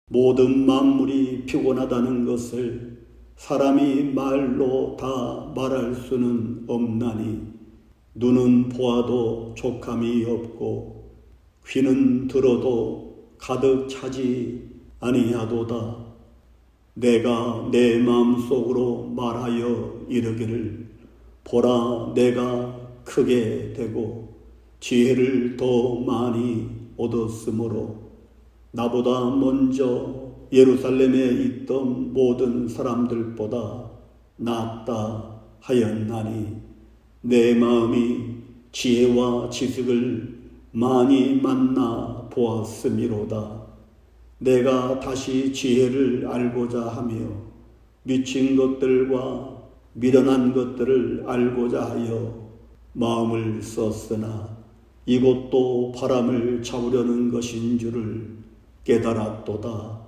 모든 만물이 피곤하다는 것을 사람이 말로 다 말할 수는 없나니 눈은 보아도 족함이 없고 귀는 들어도 가득 차지 아니하도다. 내가 내 마음속으로 말하여 이르기를 보라, 내가 크게 되고 지혜를 더 많이 얻었으므로 나보다 먼저 예루살렘에 있던 모든 사람들보다 낫다 하였나니 내 마음이 지혜와 지식을 많이 만나 보았음이로다. 내가 다시 지혜를 알고자 하며 미친 것들과 미련한 것들을 알고자 하여 마음을 썼으나 이것도 바람을 잡으려는 것인 줄을 깨달았도다.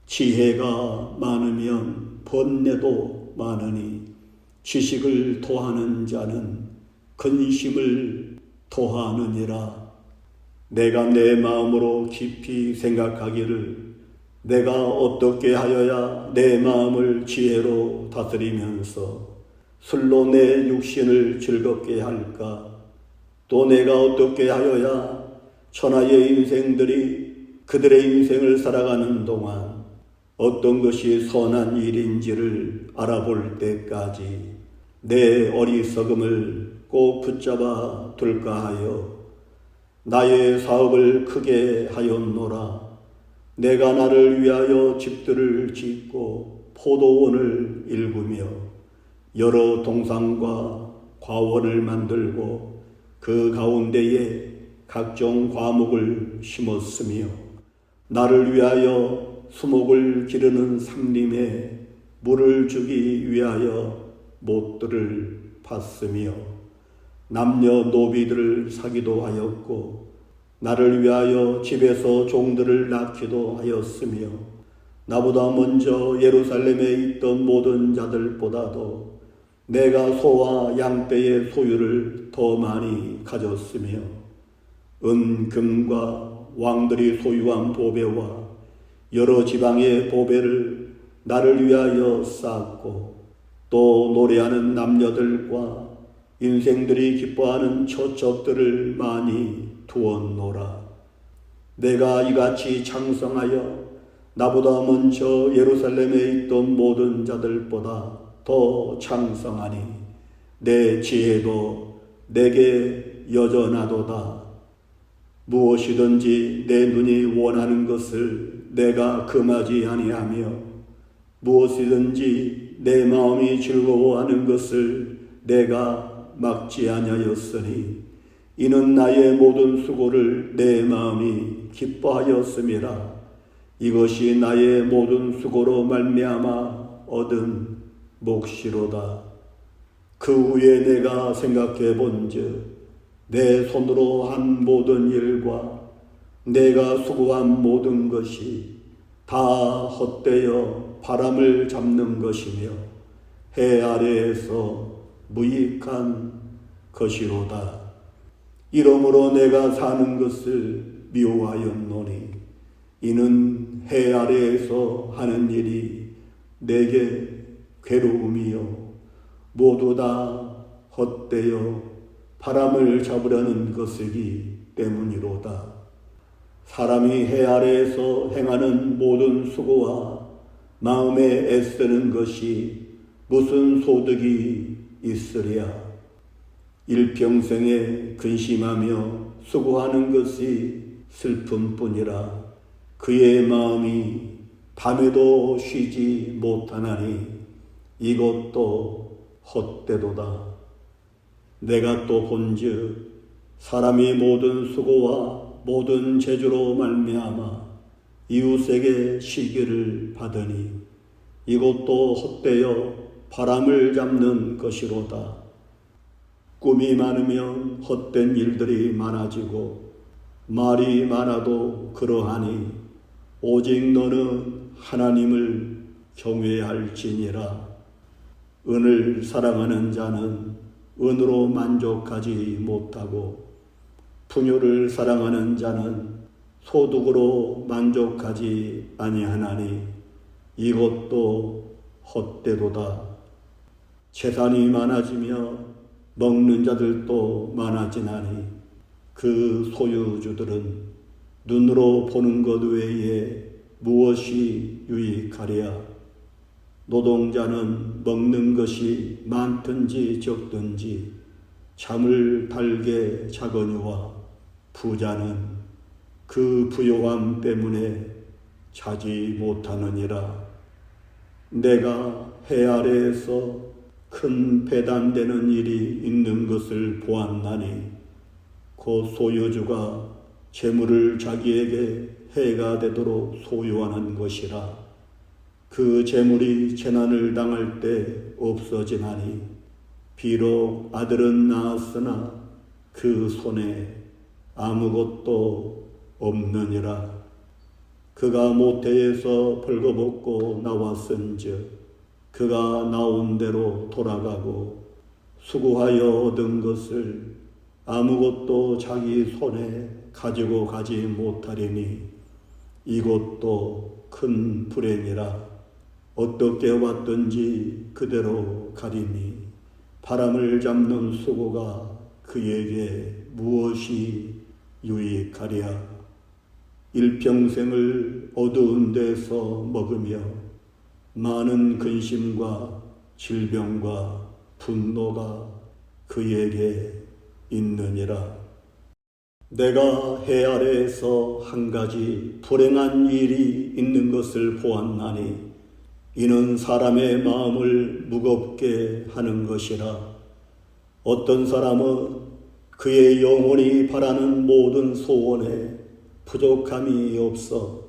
지혜가 많으면 번뇌도 많으니 지식을 토하는 자는 근심을 토하느니라. 내가 내 마음으로 깊이 생각하기를 내가 어떻게 하여야 내 마음을 지혜로 다스리면서 술로 내 육신을 즐겁게 할까? 또 내가 어떻게 하여야 천하의 인생들이 그들의 인생을 살아가는 동안 어떤 것이 선한 일인지를 알아볼 때까지 내 어리석음을 꼭 붙잡아 둘까 하여 나의 사업을 크게 하였노라. 내가 나를 위하여 집들을 짓고 포도원을 일구며 여러 동산과 과원을 만들고 그 가운데에 각종 과목을 심었으며 나를 위하여 수목을 기르는 삼림에 물을 주기 위하여 못들을 팠으며 남녀 노비들을 사기도 하였고 나를 위하여 집에서 종들을 낳기도 하였으며 나보다 먼저 예루살렘에 있던 모든 자들보다도 내가 소와 양떼의 소유를 더 많이 가졌으며 은금과 왕들이 소유한 보배와 여러 지방의 보배를 나를 위하여 쌓았고 또 노래하는 남녀들과 인생들이 기뻐하는 처첩들을 많이 두었노라. 내가 이같이 창성하여 나보다 먼저 예루살렘에 있던 모든 자들보다 더 창성하니 내 지혜도 내게 여전하도다. 무엇이든지 내 눈이 원하는 것을 내가 금하지 아니하며 무엇이든지 내 마음이 즐거워하는 것을 내가 막지 아니하였으니 이는 나의 모든 수고를 내 마음이 기뻐하였음이라. 이것이 나의 모든 수고로 말미암아 얻은 몫이로다. 그 후에 내가 생각해 본즉 내 손으로 한 모든 일과 내가 수고한 모든 것이 다 헛되어 바람을 잡는 것이며 해 아래에서 무익한 것이로다. 이러므로 내가 사는 것을 미워하였노니 이는 해 아래에서 하는 일이 내게 괴로움이요 모두 다 헛되어 바람을 잡으려는 것이기 때문이로다. 사람이 해 아래에서 행하는 모든 수고와 마음에 애쓰는 것이 무슨 소득이 있으랴. 일평생에 근심하며 수고하는 것이 슬픔뿐이라. 그의 마음이 밤에도 쉬지 못하나니 이것도 헛되도다. 내가 또 본즉 사람이 모든 수고와 모든 재주로 말미암아 이웃에게 시기를 받으니 이것도 헛되어 바람을 잡는 것이로다. 꿈이 많으면 헛된 일들이 많아지고 말이 많아도 그러하니 오직 너는 하나님을 경외할지니라. 은을 사랑하는 자는 은으로 만족하지 못하고 풍요를 사랑하는 자는 소득으로 만족하지 아니하나니 이것도 헛되도다. 재산이 많아지며 먹는 자들도 많아지나니 그 소유주들은 눈으로 보는 것 외에 무엇이 유익하랴. 노동자는 먹는 것이 많든지 적든지 잠을 달게 자거니와 부자는 그 부요함 때문에 자지 못하느니라. 내가 해 아래에서 큰 배단되는 일이 있는 것을 보았나니 곧 소유주가 재물을 자기에게 해가 되도록 소유하는 것이라. 그 재물이 재난을 당할 때 없어지나니 비록 아들은 낳았으나 그 손에 아무것도 없느니라. 그가 모태에서 벌거벗고 나왔은즉 그가 나온 대로 돌아가고 수고하여 얻은 것을 아무것도 자기 손에 가지고 가지 못하리니 이것도 큰 불행이라. 어떻게 왔든지 그대로 가리니 바람을 잡는 수고가 그에게 무엇이 유익하랴. 일평생을 어두운 데서 먹으며 많은 근심과 질병과 분노가 그에게 있느니라. 내가 해 아래에서 한 가지 불행한 일이 있는 것을 보았나니 이는 사람의 마음을 무겁게 하는 것이라. 어떤 사람은 그의 영혼이 바라는 모든 소원에 부족함이 없어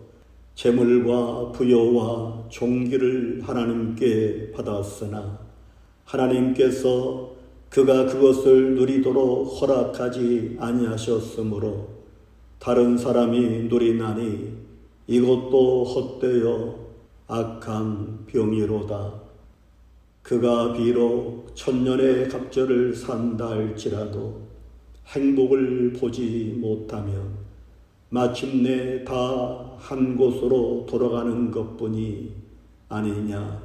재물과 부여와 존귀를 하나님께 받았으나 하나님께서 그가 그것을 누리도록 허락하지 아니하셨으므로 다른 사람이 누리나니 이것도 헛되어 악한 병이로다. 그가 비록 천년의 갑절을 산다 할지라도 행복을 보지 못하면 마침내 다 한 곳으로 돌아가는 것뿐이 아니냐.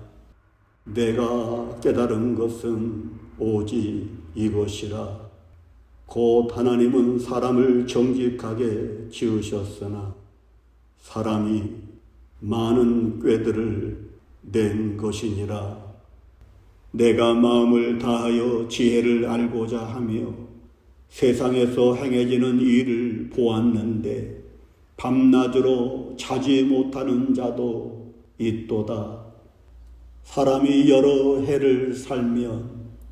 내가 깨달은 것은 오직 이것이라. 곧 하나님은 사람을 정직하게 지으셨으나 사람이 많은 꾀들을 낸 것이니라. 내가 마음을 다하여 지혜를 알고자 하며 세상에서 행해지는 일을 보았는데 밤낮으로 자지 못하는 자도 있도다. 사람이 여러 해를 살면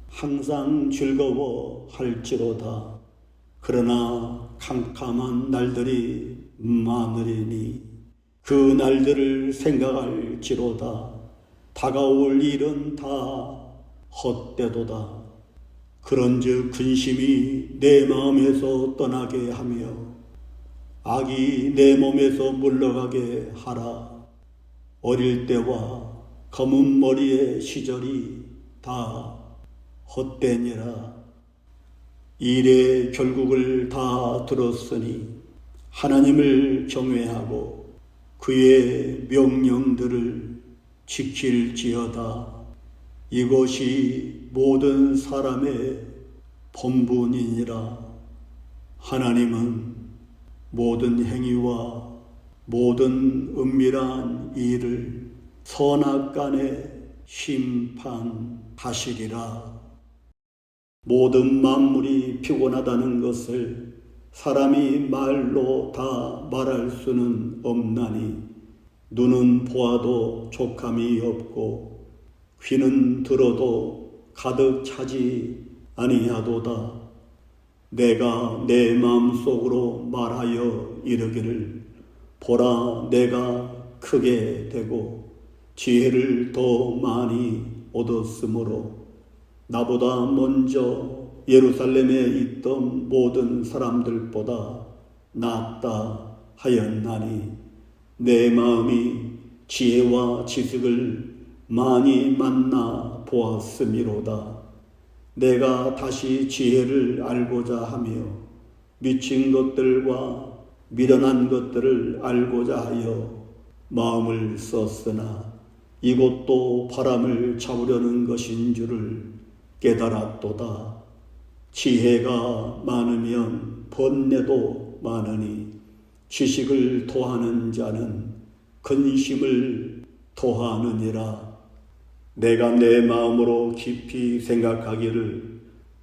항상 즐거워 할지로다. 그러나 캄캄한 날들이 많으리니 그 날들을 생각할지로다. 다가올 일은 다 헛되도다. 그런즉 근심이 내 마음에서 떠나게 하며 악이 내 몸에서 물러가게 하라. 어릴 때와 검은 머리의 시절이 다 헛되니라. 일의 결국을 다 들었으니 하나님을 경외하고 그의 명령들을 지킬지어다. 이것이 모든 사람의 본분이니라. 하나님은 모든 행위와 모든 은밀한 일을 선악간에 심판하시리라. 모든 만물이 피곤하다는 것을 사람이 말로 다 말할 수는 없나니 눈은 보아도 족함이 없고 귀는 들어도 가득 차지 아니하도다. 내가 내 마음속으로 말하여 이르기를 보라, 내가 크게 되고 지혜를 더 많이 얻었으므로 나보다 먼저 예루살렘에 있던 모든 사람들보다 낫다 하였나니 내 마음이 지혜와 지식을 많이 만나 보았음이로다. 내가 다시 지혜를 알고자 하며 미친 것들과 미련한 것들을 알고자 하여 마음을 썼으나 이것도 바람을 잡으려는 것인 줄을 깨달았도다. 지혜가 많으면 번뇌도 많으니 지식을 토하는 자는 근심을 토하느니라. 내가 내 마음으로 깊이 생각하기를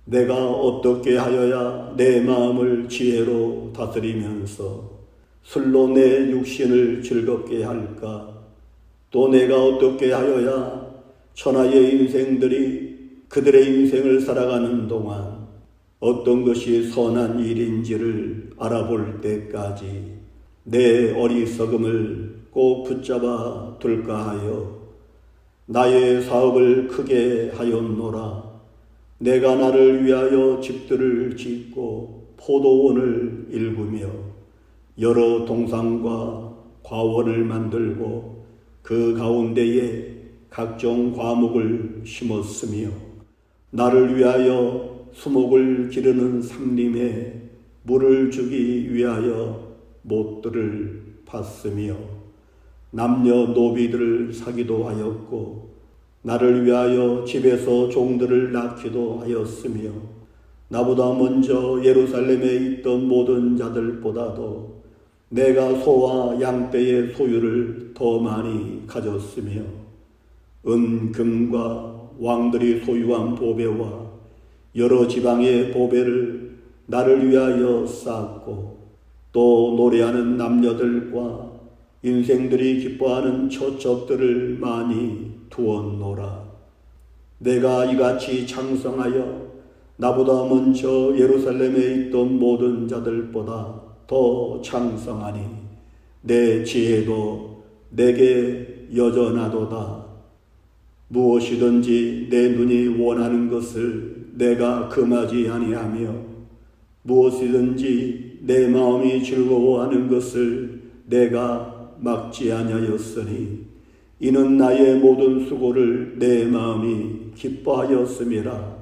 내가 어떻게 하여야 내 마음을 지혜로 다스리면서 술로 내 육신을 즐겁게 할까? 또 내가 어떻게 하여야 천하의 인생들이 그들의 인생을 살아가는 동안 어떤 것이 선한 일인지를 알아볼 때까지 내 어리석음을 꼭 붙잡아 둘까 하여 나의 사업을 크게 하였노라. 내가 나를 위하여 집들을 짓고 포도원을 일구며 여러 동산과 과원을 만들고 그 가운데에 각종 과목을 심었으며 나를 위하여 수목을 기르는 삼림에 물을 주기 위하여 못들을 팠으며 남녀 노비들을 사기도 하였고 나를 위하여 집에서 종들을 낳기도 하였으며 나보다 먼저 예루살렘에 있던 모든 자들보다도 내가 소와 양떼의 소유를 더 많이 가졌으며 금과 왕들이 소유한 보배와 여러 지방의 보배를 나를 위하여 쌓았고 또 노래하는 남녀들과 인생들이 기뻐하는 처첩들을 많이 두었노라. 내가 이같이 창성하여 나보다 먼저 예루살렘에 있던 모든 자들보다 더 창성하니 내 지혜도 내게 여전하도다. 무엇이든지 내 눈이 원하는 것을 내가 금하지 아니하며 무엇이든지 내 마음이 즐거워하는 것을 내가 막지 아니하였으니 이는 나의 모든 수고를 내 마음이 기뻐하였음이라.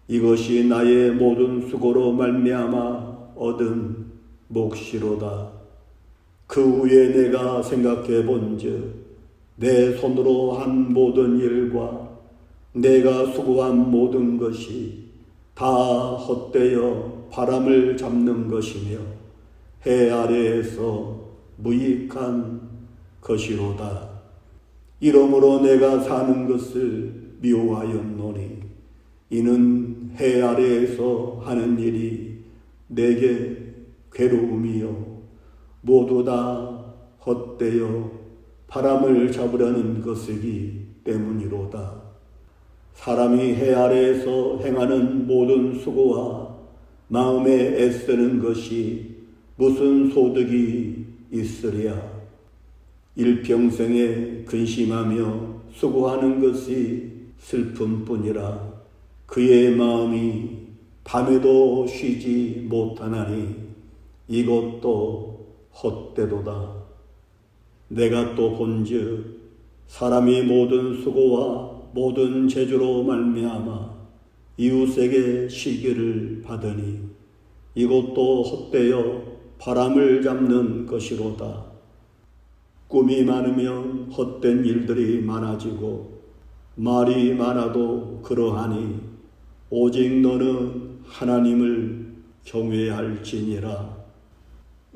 이것이 나의 모든 수고로 말미암아 얻은 몫이로다. 그 후에 내가 생각해 본즉 내 손으로 한 모든 일과 내가 수고한 모든 것이 다 헛되어 바람을 잡는 것이며 해 아래에서 무익한 것이로다. 이러므로 내가 사는 것을 미워하였노니 이는 해 아래에서 하는 일이 내게 괴로움이요 모두 다 헛되어 바람을 잡으려는 것이기 때문이로다. 사람이 해 아래에서 행하는 모든 수고와 마음에 애쓰는 것이 무슨 소득이 있으랴. 일평생에 근심하며 수고하는 것이 슬픔뿐이라. 그의 마음이 밤에도 쉬지 못하나니 이것도 헛되도다. 내가 또 본즉 사람이 모든 수고와 모든 재주로 말미암아 이웃에게 시기를 받으니 이것도 헛되어 바람을 잡는 것이로다. 꿈이 많으면 헛된 일들이 많아지고 말이 많아도 그러하니 오직 너는 하나님을 경외할지니라.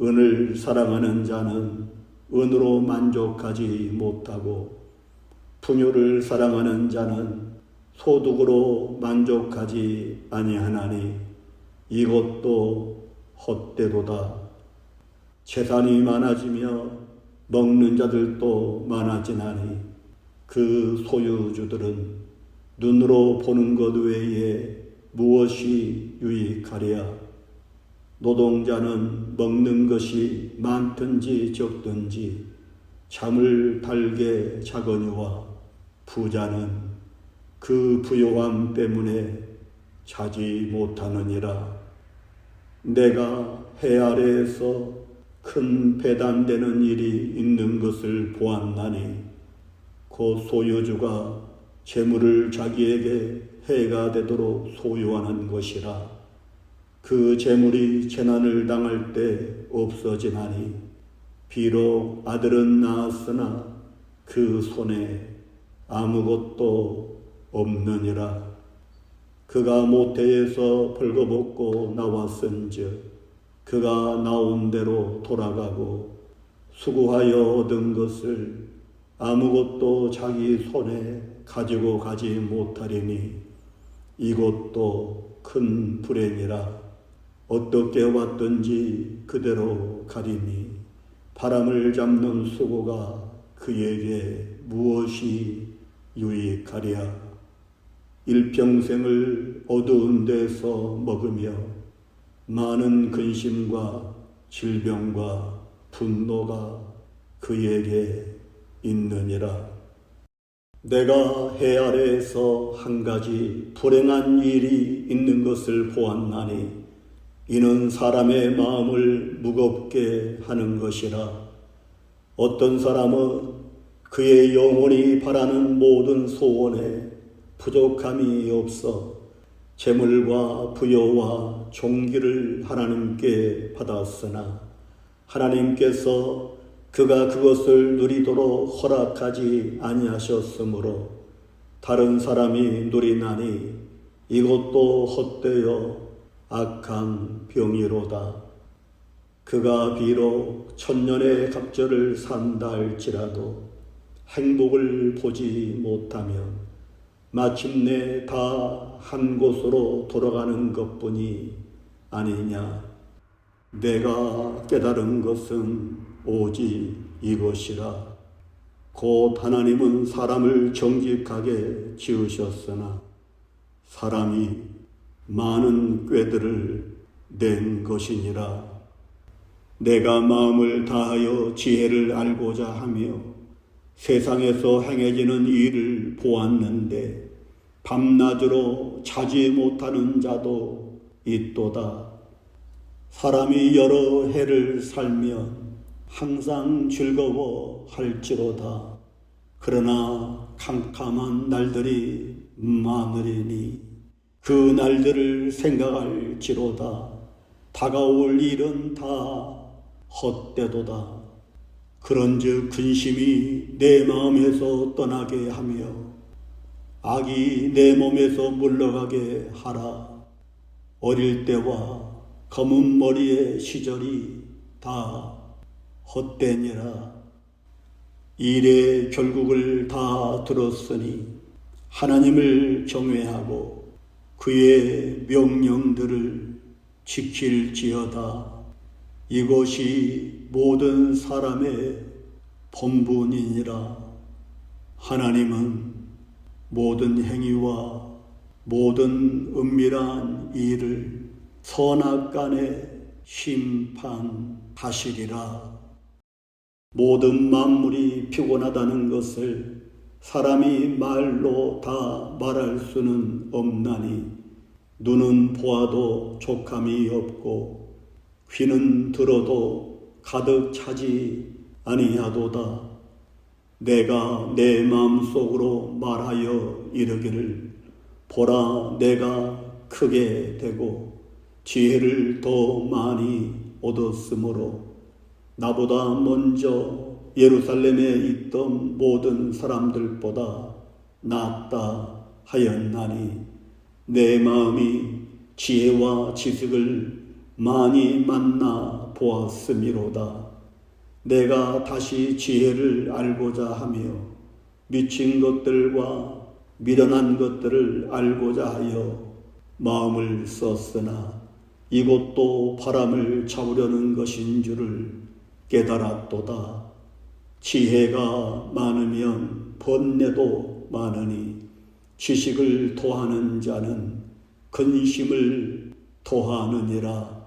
은을 사랑하는 자는 은으로 만족하지 못하고 풍요를 사랑하는 자는 소득으로 만족하지 아니하나니 이것도 헛되도다. 재산이 많아지며 먹는 자들도 많아지나니 그 소유주들은 눈으로 보는 것 외에 무엇이 유익하랴. 노동자는 먹는 것이 많든지 적든지 잠을 달게 자거니와 부자는 그 부요함 때문에 자지 못하느니라. 내가 해 아래에서 큰 배단되는 일이 있는 것을 보았나니 그 소유주가 재물을 자기에게 해가 되도록 소유하는 것이라. 그 재물이 재난을 당할 때 없어지나니 비록 아들은 낳았으나 그 손에 아무것도 없느니라. 그가 모태에서 벌거벗고 나왔은즉 그가 나온 대로 돌아가고 수고하여 얻은 것을 아무것도 자기 손에 가지고 가지 못하리니 이것도 큰 불행이라. 어떻게 왔든지 그대로 가리니 바람을 잡는 수고가 그에게 무엇이 유익하랴. 일평생을 어두운 데서 먹으며 많은 근심과 질병과 분노가 그에게 있느니라. 내가 해 아래에서 한 가지 불행한 일이 있는 것을 보았나니 이는 사람의 마음을 무겁게 하는 것이라. 어떤 사람은 그의 영혼이 바라는 모든 소원에 부족함이 없어 재물과 부여와 존귀를 하나님께 받았으나 하나님께서 그가 그것을 누리도록 허락하지 아니하셨으므로 다른 사람이 누리나니 이것도 헛되어 악한 병이로다. 그가 비록 천년의 갑절을 산다 할지라도 행복을 보지 못하면 마침내 다 한 곳으로 돌아가는 것뿐이 아니냐. 내가 깨달은 것은 오직 이것이라. 곧 하나님은 사람을 정직하게 지으셨으나 사람이 많은 꾀들을 낸 것이니라. 내가 마음을 다하여 지혜를 알고자 하며 세상에서 행해지는 일을 보았는데 밤낮으로 자지 못하는 자도 있도다. 사람이 여러 해를 살면 항상 즐거워할지로다. 그러나 캄캄한 날들이 많으리니 그 날들을 생각할지로다. 다가올 일은 다 헛되도다. 그런즉 근심이 내 마음에서 떠나게 하며 악이 내 몸에서 물러가게 하라. 어릴 때와 검은 머리의 시절이 다 헛되니라. 일의 결국을 다 들었으니 하나님을 경외하고 그의 명령들을 지킬지어다. 이것이 모든 사람의 본분이니라. 하나님은 모든 행위와 모든 은밀한 일을 선악간에 심판하시리라. 모든 만물이 피곤하다는 것을 사람이 말로 다 말할 수는 없나니 눈은 보아도 족함이 없고 귀는 들어도 가득 차지 아니하도다. 내가 내 마음속으로 말하여 이르기를 보라, 내가 크게 되고 지혜를 더 많이 얻었으므로 나보다 먼저 예루살렘에 있던 모든 사람들보다 낫다 하였나니 내 마음이 지혜와 지식을 많이 만나 보았음이로다. 내가 다시 지혜를 알고자 하며 미친 것들과 미련한 것들을 알고자 하여 마음을 썼으나 이것도 바람을 잡으려는 것인 줄을 깨달았도다. 지혜가 많으면 번뇌도 많으니 지식을 토하는 자는 근심을 토하느니라.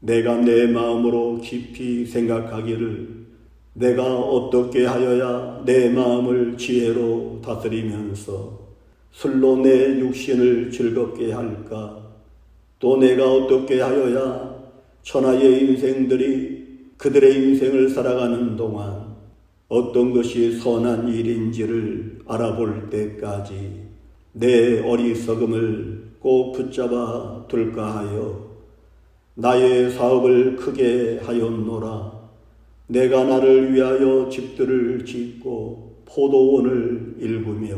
내가 내 마음으로 깊이 생각하기를 내가 어떻게 하여야 내 마음을 지혜로 다스리면서 술로 내 육신을 즐겁게 할까? 또 내가 어떻게 하여야 천하의 인생들이 그들의 인생을 살아가는 동안 어떤 것이 선한 일인지를 알아볼 때까지 내 어리석음을 꼭 붙잡아 둘까 하여 나의 사업을 크게 하였노라. 내가 나를 위하여 집들을 짓고 포도원을 일구며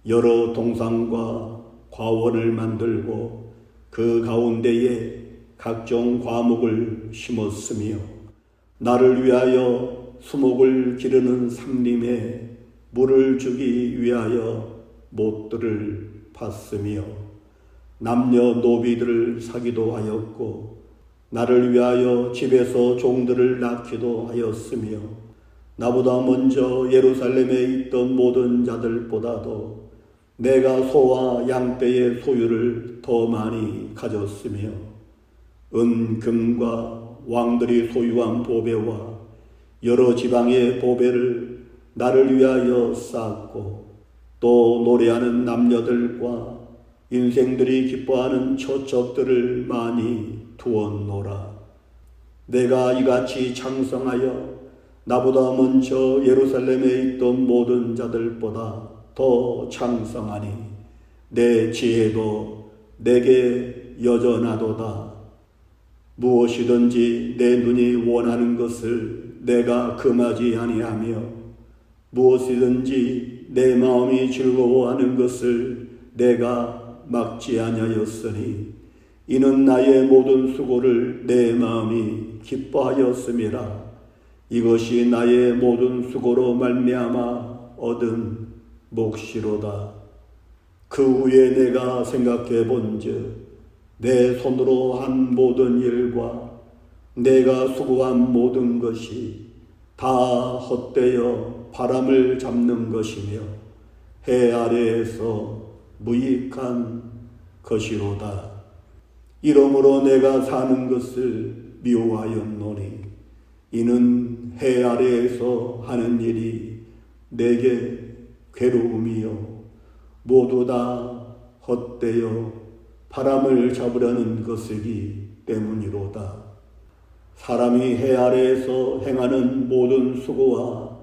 여러 동산과 과원을 만들고 그 가운데에 각종 과목을 심었으며 나를 위하여 수목을 기르는 상림에 물을 주기 위하여 못들을 팠으며 남녀 노비들을 사기도 하였고 나를 위하여 집에서 종들을 낳기도 하였으며 나보다 먼저 예루살렘에 있던 모든 자들보다도 내가 소와 양떼의 소유를 더 많이 가졌으며 은, 금과 왕들이 소유한 보배와 여러 지방의 보배를 나를 위하여 쌓았고 또 노래하는 남녀들과 인생들이 기뻐하는 처첩들을 많이 두었노라. 내가 이같이 창성하여 나보다 먼저 예루살렘에 있던 모든 자들보다 더 창성하니 내 지혜도 내게 여전하도다. 무엇이든지 내 눈이 원하는 것을 내가 금하지 아니하며 무엇이든지 내 마음이 즐거워하는 것을 내가 막지 아니하였으니 이는 나의 모든 수고를 내 마음이 기뻐하였음이라. 이것이 나의 모든 수고로 말미암아 얻은 몫이로다. 그 후에 내가 생각해 본즉 내 손으로 한 모든 일과 내가 수고한 모든 것이 다 헛되어 바람을 잡는 것이며 해 아래에서 무익한 것이로다. 이러므로 내가 사는 것을 미워하였노니 이는 해 아래에서 하는 일이 내게 괴로움이요 모두 다 헛되어 바람을 잡으려는 것이기 때문이로다. 사람이 해 아래에서 행하는 모든 수고와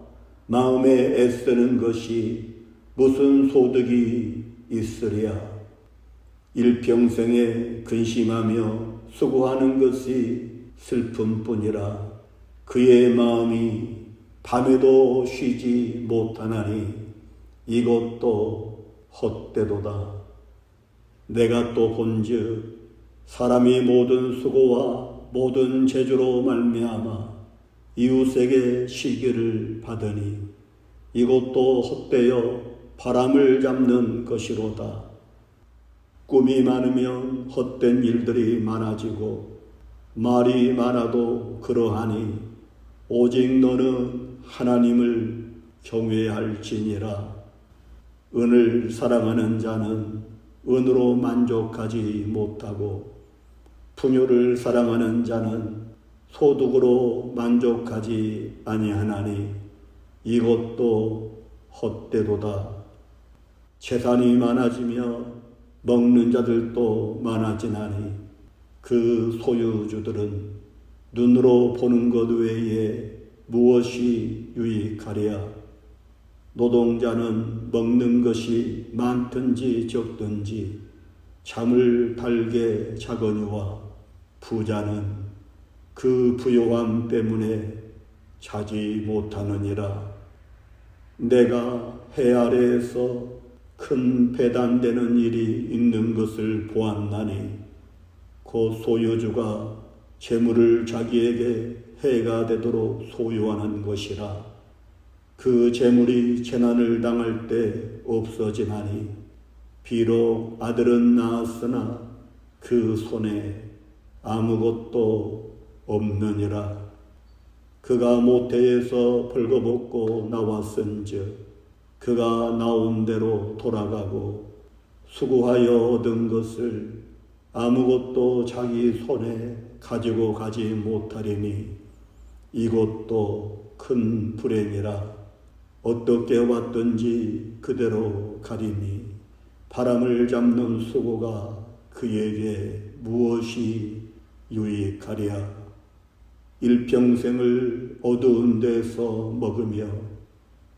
마음에 애쓰는 것이 무슨 소득이 있으랴. 일평생에 근심하며 수고하는 것이 슬픔뿐이라. 그의 마음이 밤에도 쉬지 못하나니 이것도 헛되도다. 내가 또 본즉 사람이 모든 수고와 모든 재주로 말미암아 이웃에게 시기를 받으니 이것도 헛되어 바람을 잡는 것이로다. 꿈이 많으면 헛된 일들이 많아지고 말이 많아도 그러하니 오직 너는 하나님을 경외할지니라. 은을 사랑하는 자는 은으로 만족하지 못하고 풍요를 사랑하는 자는 소득으로 만족하지 아니하나니 이것도 헛되도다. 재산이 많아지며 먹는 자들도 많아지나니 그 소유주들은 눈으로 보는 것 외에 무엇이 유익하랴. 노동자는 먹는 것이 많든지 적든지 잠을 달게 자거니와 부자는 그 부요함 때문에 자지 못하느니라. 내가 해 아래에서 큰 배단되는 일이 있는 것을 보았나니 곧 소유주가 재물을 자기에게 해가 되도록 소유하는 것이라. 그 재물이 재난을 당할 때 없어지나니 비록 아들은 낳았으나 그 손에 아무것도 없느니라. 그가 모태에서 벌거벗고 나왔은즉 그가 나온 대로 돌아가고 수고하여 얻은 것을 아무것도 자기 손에 가지고 가지 못하리니 이것도 큰 불행이라. 어떻게 왔든지 그대로 가리니 바람을 잡는 수고가 그에게 무엇이 유익하랴. 일평생을 어두운 데서 먹으며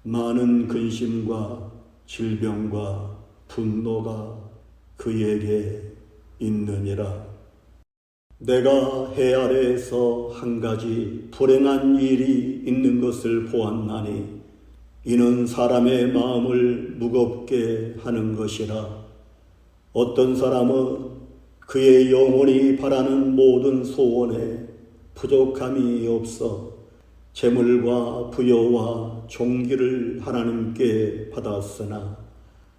많은 근심과 질병과 분노가 그에게 있느니라. 내가 해 아래에서 한 가지 불행한 일이 있는 것을 보았나니 이는 사람의 마음을 무겁게 하는 것이라. 어떤 사람은 그의 영혼이 바라는 모든 소원에 부족함이 없어 재물과 부여와 존귀를 하나님께 받았으나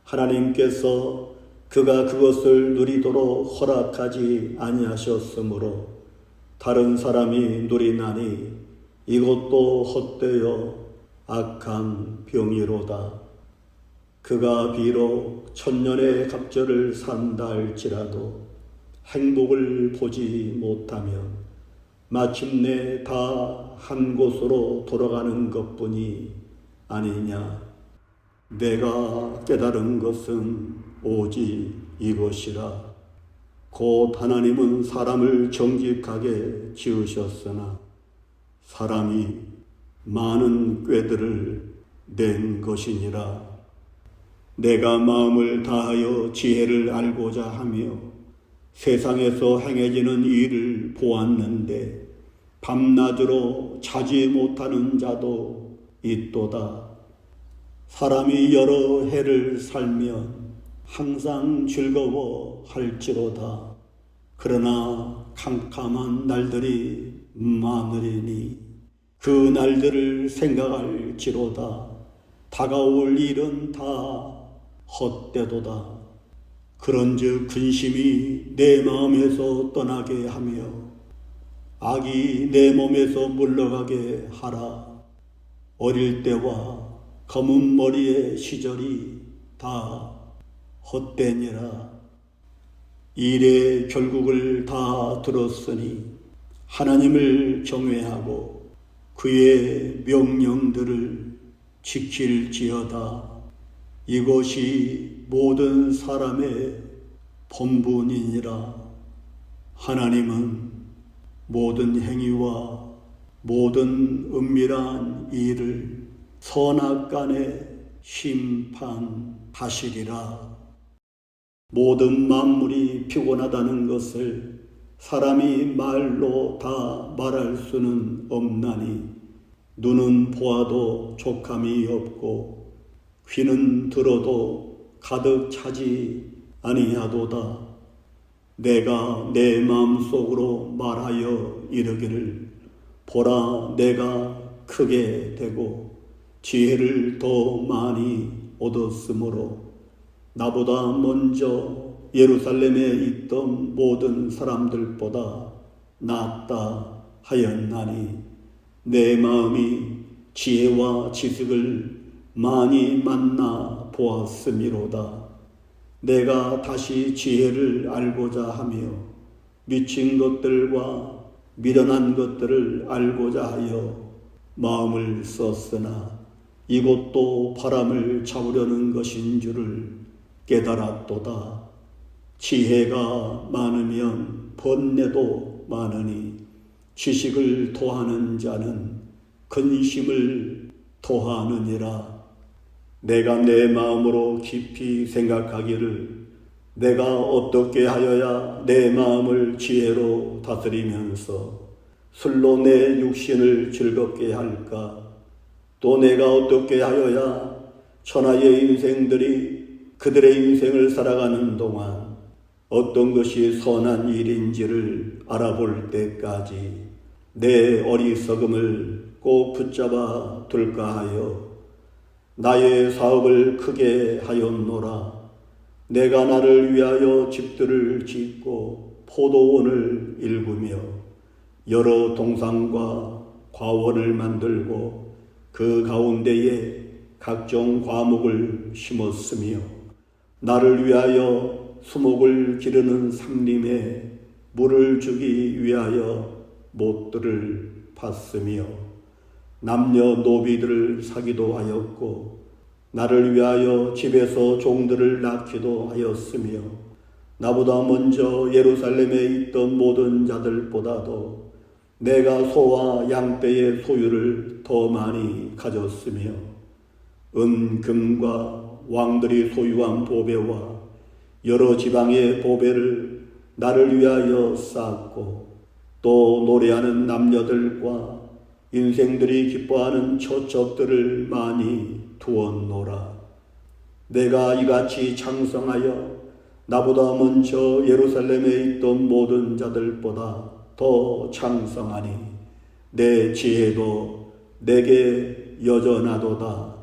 하나님께서 그가 그것을 누리도록 허락하지 아니하셨으므로 다른 사람이 누리나니 이것도 헛되어 악한 병이로다. 그가 비록 천년의 갑절을 산다 할지라도 행복을 보지 못하면 마침내 다 한 곳으로 돌아가는 것뿐이 아니냐. 내가 깨달은 것은 오직 이것이라. 곧 하나님은 사람을 정직하게 지으셨으나 사람이 많은 꾀들을 낸 것이니라. 내가 마음을 다하여 지혜를 알고자 하며 세상에서 행해지는 일을 보았는데 밤낮으로 자지 못하는 자도 있도다. 사람이 여러 해를 살면 항상 즐거워할지로다. 그러나 캄캄한 날들이 많으리니 그 날들을 생각할지로다. 다가올 일은 다 헛되도다. 그런즉 근심이 내 마음에서 떠나게 하며 악이 내 몸에서 물러가게 하라. 어릴 때와 검은 머리의 시절이 다 헛되니라. 일의 결국을 다 들었으니 하나님을 경외하고 그의 명령들을 지킬지어다. 이것이 모든 사람의 본분이니라. 하나님은 모든 행위와 모든 은밀한 일을 선악간에 심판하시리라. 모든 만물이 피곤하다는 것을 사람이 말로 다 말할 수는 없나니 눈은 보아도 족함이 없고 귀는 들어도 가득 차지 아니하도다. 내가 내 마음속으로 말하여 이르기를 보라, 내가 크게 되고 지혜를 더 많이 얻었으므로 나보다 먼저 예루살렘에 있던 모든 사람들보다 낫다 하였나니 내 마음이 지혜와 지식을 많이 만나 보았음이로다. 내가 다시 지혜를 알고자 하며 미친 것들과 미련한 것들을 알고자 하여 마음을 썼으나 이것도 바람을 잡으려는 것인 줄을 깨달았도다. 지혜가 많으면 번뇌도 많으니 지식을 토하는 자는 근심을 토하느니라. 내가 내 마음으로 깊이 생각하기를 내가 어떻게 하여야 내 마음을 지혜로 다스리면서 술로 내 육신을 즐겁게 할까? 또 내가 어떻게 하여야 천하의 인생들이 그들의 인생을 살아가는 동안 어떤 것이 선한 일인지를 알아볼 때까지 내 어리석음을 꼭 붙잡아 둘까 하여 나의 사업을 크게 하였노라. 내가 나를 위하여 집들을 짓고 포도원을 일구며 여러 동산과 과원을 만들고 그 가운데에 각종 과목을 심었으며 나를 위하여 수목을 기르는 삼림에 물을 주기 위하여 못들을 팠으며 남녀 노비들을 사기도 하였고 나를 위하여 집에서 종들을 낳기도 하였으며 나보다 먼저 예루살렘에 있던 모든 자들보다도 내가 소와 양떼의 소유를 더 많이 가졌으며 은금과 왕들이 소유한 보배와 여러 지방의 보배를 나를 위하여 쌓았고 또 노래하는 남녀들과 인생들이 기뻐하는 초척들을 많이 두었노라. 내가 이같이 창성하여 나보다 먼저 예루살렘에 있던 모든 자들보다 더 창성하니 내 지혜도 내게 여전하도다.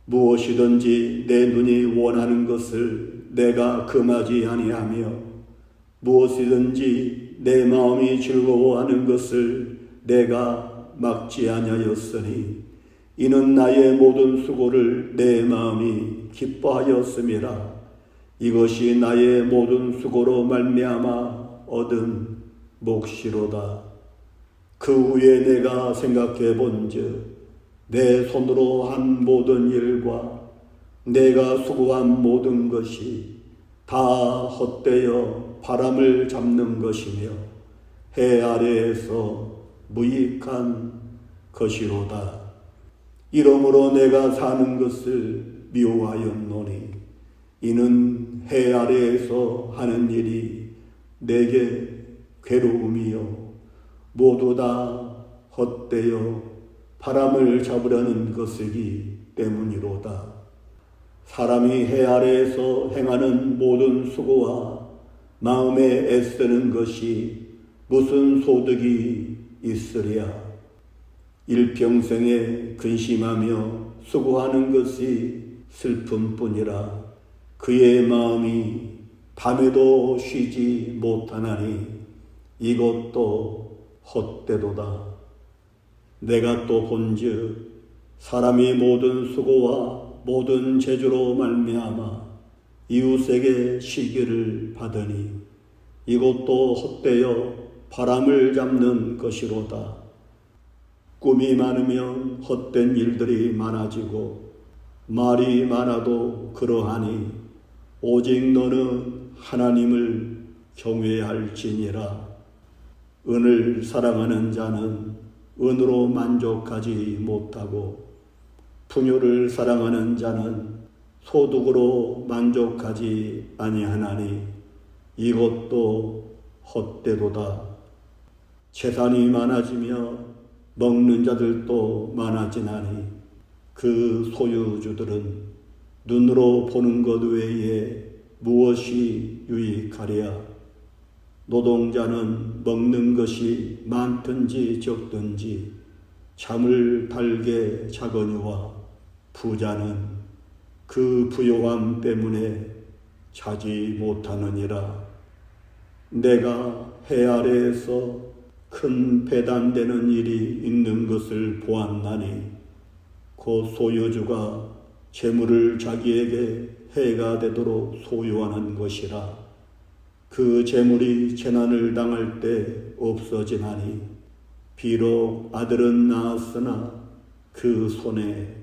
무엇이든지 내 눈이 원하는 것을 내가 금하지 아니하며 무엇이든지 내 마음이 즐거워하는 것을 내가 막지 아니하였으니 이는 나의 모든 수고를 내 마음이 기뻐하였음이라. 이것이 나의 모든 수고로 말미암아 얻은 몫이로다. 그 후에 내가 생각해 본즉 내 손으로 한 모든 일과 내가 수고한 모든 것이 다 헛되어 바람을 잡는 것이며 해 아래에서 무익한 것이로다. 이러므로 내가 사는 것을 미워하였노니 이는 해 아래에서 하는 일이 내게 괴로움이요 모두 다 헛되어 바람을 잡으려는 것이기 때문이로다. 사람이 해 아래에서 행하는 모든 수고와 마음에 애쓰는 것이 무슨 소득이 있으랴. 일평생에 근심하며 수고하는 것이 슬픔뿐이라. 그의 마음이 밤에도 쉬지 못하나니 이것도 헛되도다. 내가 또 본즉 사람이 모든 수고와 모든 재주로 말미암아 이웃에게 시기를 받으니 이것도 헛되어 바람을 잡는 것이로다. 꿈이 많으면 헛된 일들이 많아지고 말이 많아도 그러하니 오직 너는 하나님을 경외할지니라. 은을 사랑하는 자는 은으로 만족하지 못하고 풍요를 사랑하는 자는 소득으로 만족하지 아니하나니 이것도 헛되도다. 재산이 많아지며 먹는 자들도 많아지나니 그 소유주들은 눈으로 보는 것 외에 무엇이 유익하랴. 노동자는 먹는 것이 많든지 적든지 잠을 달게 자거니와 부자는 그 부요함 때문에 자지 못하느니라. 내가 해 아래에서 큰 배단되는 일이 있는 것을 보았나니 그 소유주가 재물을 자기에게 해가 되도록 소유하는 것이라. 그 재물이 재난을 당할 때 없어지나니 비록 아들은 낳았으나 그 손에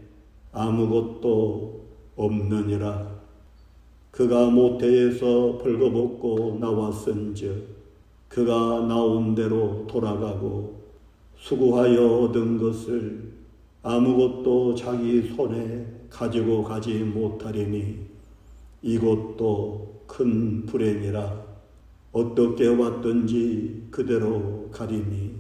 아무것도 없느니라. 그가 모태에서 벌거벗고 나왔은즉 그가 나온 대로 돌아가고 수고하여 얻은 것을 아무것도 자기 손에 가지고 가지 못하리니 이것도 큰 불행이라. 어떻게 왔든지 그대로 가리니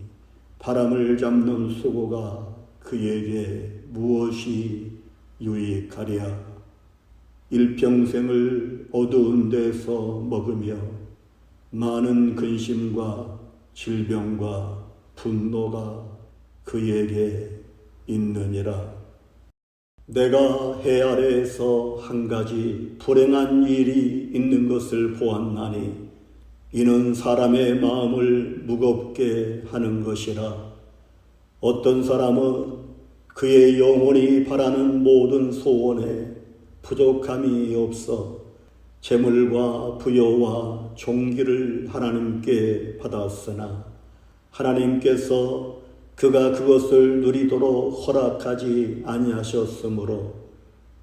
바람을 잡는 수고가 그에게 무엇이 유익하랴. 일평생을 어두운 데서 먹으며 많은 근심과 질병과 분노가 그에게 있느니라. 내가 해 아래에서 한 가지 불행한 일이 있는 것을 보았나니 이는 사람의 마음을 무겁게 하는 것이라. 어떤 사람은 그의 영혼이 바라는 모든 소원에 부족함이 없어 재물과 부여와 종기를 하나님께 받았으나 하나님께서 그가 그것을 누리도록 허락하지 아니하셨으므로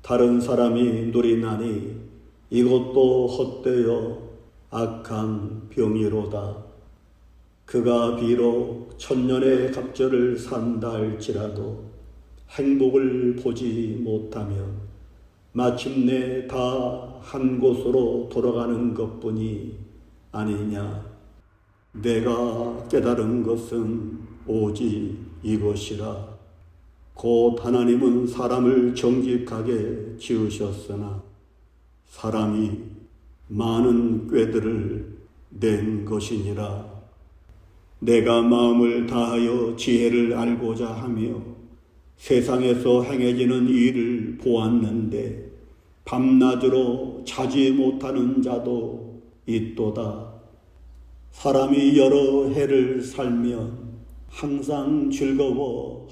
다른 사람이 누리나니 이것도 헛되어 악한 병이로다. 그가 비록 천년의 갑절을 산다 할지라도 행복을 보지 못하면 마침내 다 한 곳으로 돌아가는 것뿐이 아니냐. 내가 깨달은 것은 오직 이것이라. 곧 하나님은 사람을 정직하게 지으셨으나 사람이 많은 꾀들을 낸 것이니라. 내가 마음을 다하여 지혜를 알고자 하며 세상에서 행해지는 일을 보았는데 밤낮으로 자지 못하는 자도 있도다. 사람이 여러 해를 살면 항상 즐거워할지로다.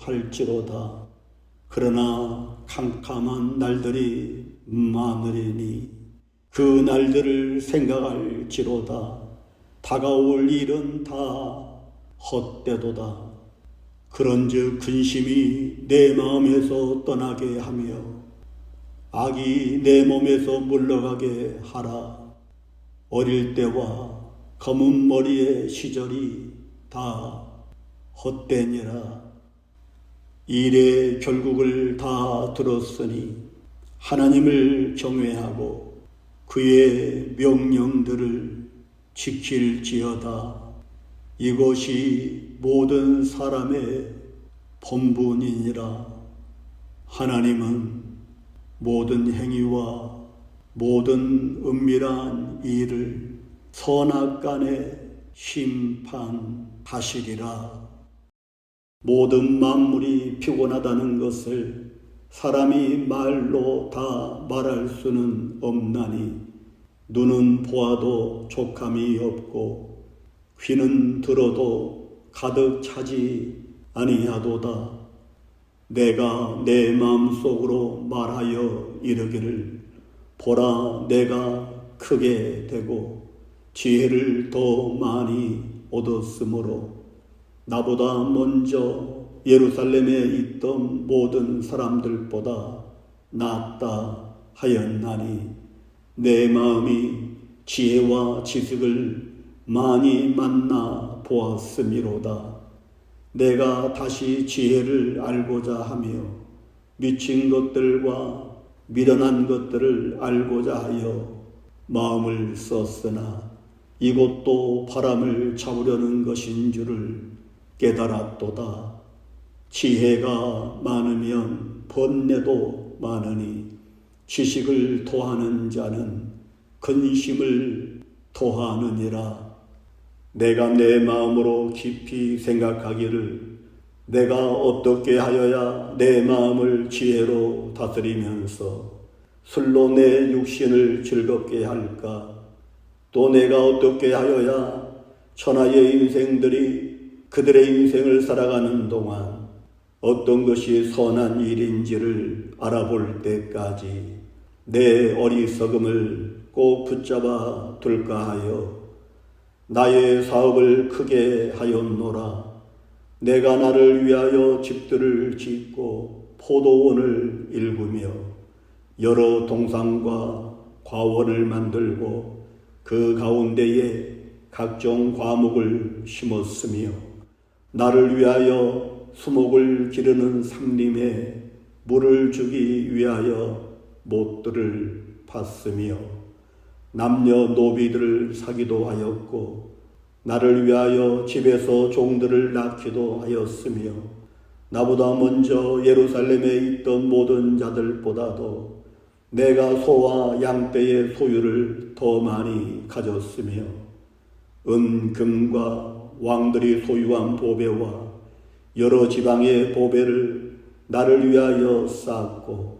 그러나 캄캄한 날들이 많으리니 그 날들을 생각할지로다. 다가올 일은 다 헛되도다. 그런즉 근심이 내 마음에서 떠나게 하며 악이 내 몸에서 물러가게 하라. 어릴 때와 검은 머리의 시절이 다 헛되니라. 일의 결국을 다 들었으니 하나님을 경외하고 그의 명령들을 지킬지어다. 이것이 모든 사람의 본분이니라. 하나님은 모든 행위와 모든 은밀한 일을 선악간에 심판하시리라. 모든 만물이 피곤하다는 것을 사람이 말로 다 말할 수는 없나니 눈은 보아도 족함이 없고 귀는 들어도 가득 차지 아니하도다. 내가 내 마음속으로 말하여 이르기를 보라, 내가 크게 되고 지혜를 더 많이 얻었으므로 나보다 먼저 예루살렘에 있던 모든 사람들보다 낫다 하였나니 내 마음이 지혜와 지식을 많이 만나 보았음이로다. 내가 다시 지혜를 알고자 하며 미친 것들과 미련한 것들을 알고자 하여 마음을 썼으나 이것도 바람을 잡으려는 것인 줄을 깨달았도다. 지혜가 많으면 번뇌도 많으니 지식을 토하는 자는 근심을 토하느니라. 내가 내 마음으로 깊이 생각하기를 내가 어떻게 하여야 내 마음을 지혜로 다스리면서 술로 내 육신을 즐겁게 할까? 또 내가 어떻게 하여야 천하의 인생들이 그들의 인생을 살아가는 동안 어떤 것이 선한 일인지를 알아볼 때까지 내 어리석음을 꼭 붙잡아 둘까 하여 나의 사업을 크게 하였노라. 내가 나를 위하여 집들을 짓고 포도원을 일구며 여러 동산과 과원을 만들고 그 가운데에 각종 과목을 심었으며 나를 위하여 수목을 기르는 삼림에 물을 주기 위하여 못들을 팠으며 남녀 노비들을 사기도 하였고 나를 위하여 집에서 종들을 낳기도 하였으며 나보다 먼저 예루살렘에 있던 모든 자들보다도 내가 소와 양떼의 소유를 더 많이 가졌으며 은금과 왕들이 소유한 보배와 여러 지방의 보배를 나를 위하여 쌓았고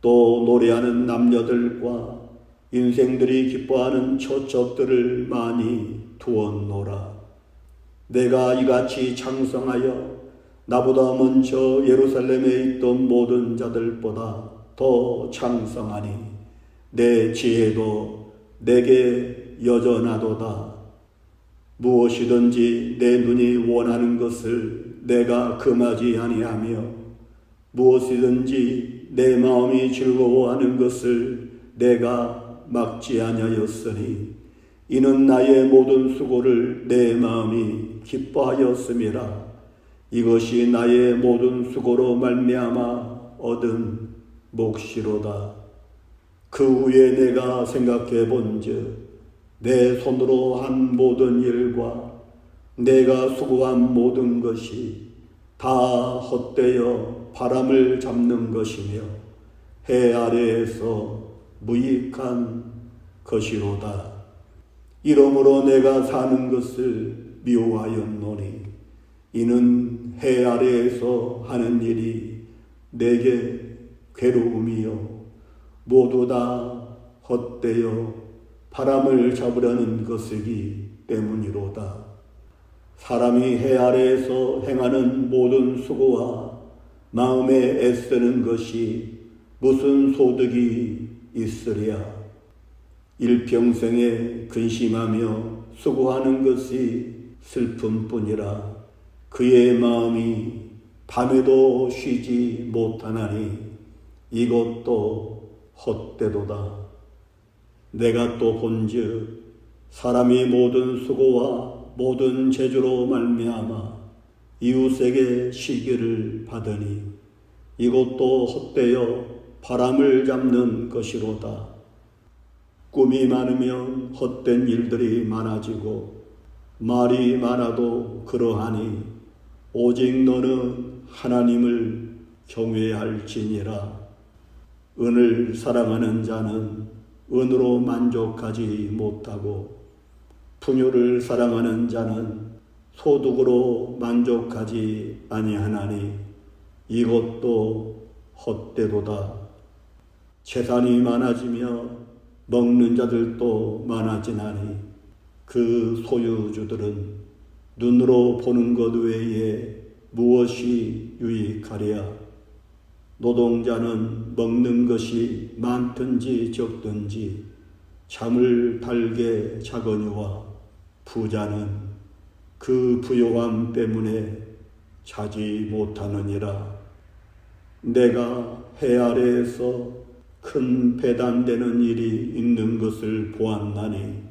또 노래하는 남녀들과 인생들이 기뻐하는 처척들을 많이 두었노라. 내가 이같이 창성하여 나보다 먼저 예루살렘에 있던 모든 자들보다 더 창성하니 내 지혜도 내게 여전하도다. 무엇이든지 내 눈이 원하는 것을 내가 금하지 아니하며 무엇이든지 내 마음이 즐거워하는 것을 내가 막지 아니하였으니 이는 나의 모든 수고를 내 마음이 기뻐하였음이라. 이것이 나의 모든 수고로 말미암아 얻은 몫이로다. 그 후에 내가 생각해 본즉 내 손으로 한 모든 일과 내가 수고한 모든 것이 다 헛되어 바람을 잡는 것이며 해 아래에서 무익한 것이로다. 이러므로 내가 사는 것을 미워하였노니 이는 해 아래에서 하는 일이 내게 괴로움이요 모두 다 헛되어 바람을 잡으려는 것이기 때문이로다. 사람이 해 아래에서 행하는 모든 수고와 마음에 애쓰는 것이 무슨 소득이 있으랴. 일평생에 근심하며 수고하는 것이 슬픔뿐이라. 그의 마음이 밤에도 쉬지 못하나니 이것도 헛되도다. 내가 또 본즉 사람이 모든 수고와 모든 재주로 말미암아 이웃에게 시기를 받으니 이것도 헛되어 바람을 잡는 것이로다. 꿈이 많으면 헛된 일들이 많아지고 말이 많아도 그러하니 오직 너는 하나님을 경외할지니라. 은을 사랑하는 자는 은으로 만족하지 못하고 풍요를 사랑하는 자는 소득으로 만족하지 아니하나니 이것도 헛되도다. 재산이 많아지며 먹는 자들도 많아지나니 그 소유주들은 눈으로 보는 것 외에 무엇이 유익하랴. 노동자는 먹는 것이 많든지 적든지 잠을 달게 자거니와 부자는 그 부요함 때문에 자지 못하느니라. 내가 해 아래에서 큰 배단되는 일이 있는 것을 보았나니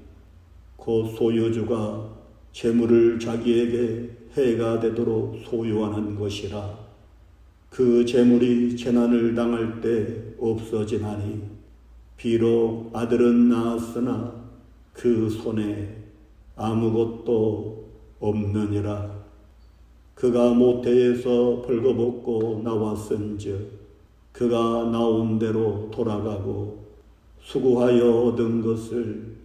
곧 소유주가 재물을 자기에게 해가 되도록 소유하는 것이라. 그 재물이 재난을 당할 때 없어지나니 비록 아들은 낳았으나 그 손에 아무것도 없느니라. 그가 모태에서 벌거벗고 나왔은즉 그가 나온 대로 돌아가고 수고하여 얻은 것을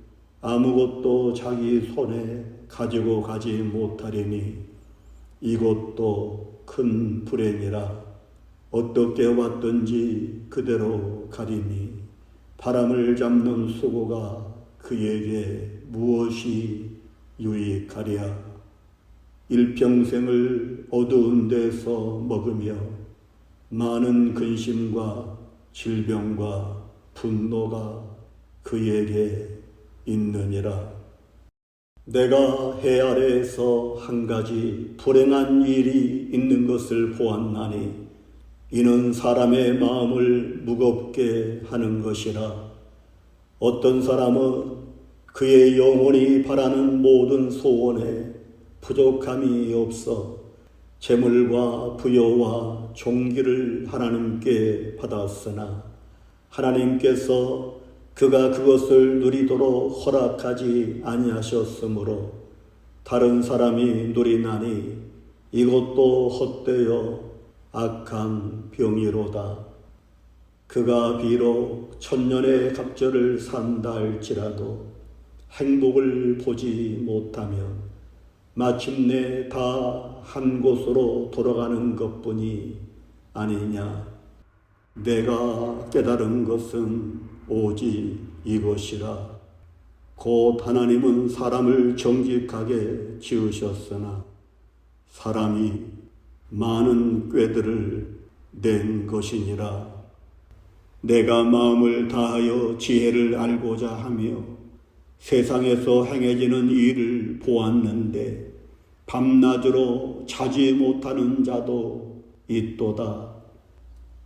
아무것도 자기 손에 가지고 가지 못하리니 이것도 큰 불행이라. 어떻게 왔든지 그대로 가리니 바람을 잡는 수고가 그에게 무엇이 유익하랴. 일평생을 어두운 데서 먹으며 많은 근심과 질병과 분노가 그에게 있느니라. 내가 해 아래에서 한 가지 불행한 일이 있는 것을 보았나니 이는 사람의 마음을 무겁게 하는 것이라. 어떤 사람은 그의 영혼이 바라는 모든 소원에 부족함이 없어 재물과 부여와 존귀를 하나님께 받았으나 하나님께서 그가 그것을 누리도록 허락하지 아니하셨으므로 다른 사람이 누리나니 이것도 헛되어 악한 병이로다. 그가 비록 천년의 갑절을 산다 할지라도 행복을 보지 못하면 마침내 다 한 곳으로 돌아가는 것뿐이 아니냐. 내가 깨달은 것은 오직 이것이라. 곧 하나님은 사람을 정직하게 지으셨으나 사람이 많은 꾀들을 낸 것이니라. 내가 마음을 다하여 지혜를 알고자 하며 세상에서 행해지는 일을 보았는데 밤낮으로 자지 못하는 자도 있도다.